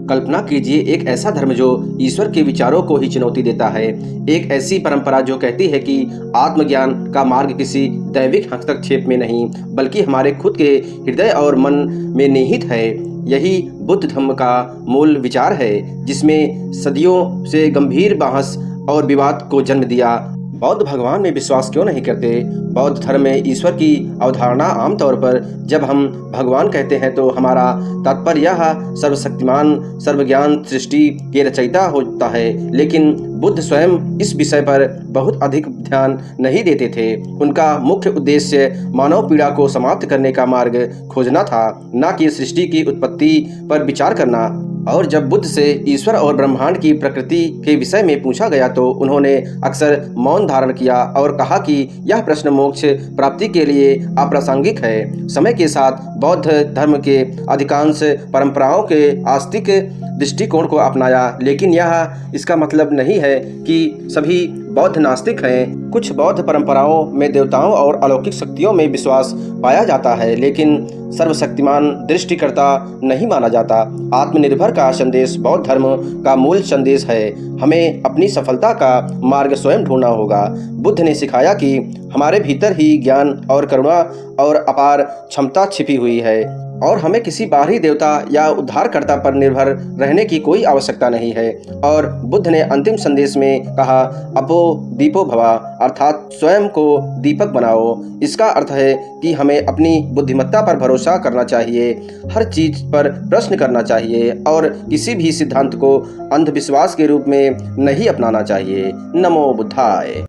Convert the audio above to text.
कल्पना कीजिए एक ऐसा धर्म जो ईश्वर के विचारों को ही चुनौती देता है, एक ऐसी परंपरा जो कहती है कि आत्मज्ञान का मार्ग किसी दैविक हस्तक्षेप में नहीं बल्कि हमारे खुद के हृदय और मन में निहित है। यही बुद्ध धर्म का मूल विचार है, जिसमें सदियों से गंभीर बहस और विवाद को जन्म दिया। बौद्ध भगवान में विश्वास क्यों नहीं करते? बौद्ध धर्म में ईश्वर की अवधारणा आमतौर पर जब हम भगवान कहते हैं तो हमारा तात्पर्य यह सर्वशक्तिमान सर्वज्ञान सृष्टि के रचयिता होता है, लेकिन बुद्ध स्वयं इस विषय पर बहुत अधिक ध्यान नहीं देते थे। उनका मुख्य उद्देश्य मानव पीड़ा को समाप्त करने का मार्ग खोजना था, न कि सृष्टि की उत्पत्ति पर विचार करना। और जब बुद्ध से ईश्वर और ब्रह्मांड की प्रकृति के विषय में पूछा गया तो उन्होंने अक्सर मौन धारण किया और कहा कि यह प्रश्न मोक्ष प्राप्ति के लिए अप्रासंगिक है। समय के साथ बौद्ध धर्म के अधिकांश परंपराओं के आस्तिक दृष्टिकोण को अपनाया, लेकिन यह इसका मतलब नहीं है कि सभी बौद्ध नास्तिक हैं। कुछ बौद्ध परंपराओं में देवताओं और अलौकिक शक्तियों में विश्वास पाया जाता है, लेकिन सर्वशक्तिमान दृष्टिकर्ता नहीं माना जाता। आत्मनिर्भर का संदेश बौद्ध धर्म का मूल संदेश है। हमें अपनी सफलता का मार्ग स्वयं ढूंढना होगा। बुद्ध ने सिखाया कि हमारे भीतर ही ज्ञान और करुणा और अपार क्षमता छिपी हुई है और हमें किसी बाहरी देवता या उद्धारकर्ता पर निर्भर रहने की कोई आवश्यकता नहीं है। और बुद्ध ने अंतिम संदेश में कहा, अपो दीपो भवा, अर्थात स्वयं को दीपक बनाओ। इसका अर्थ है कि हमें अपनी बुद्धिमत्ता पर भरोसा करना चाहिए, हर चीज पर प्रश्न करना चाहिए और किसी भी सिद्धांत को अंधविश्वास के रूप में नहीं अपनाना चाहिए। नमो बुद्धाय।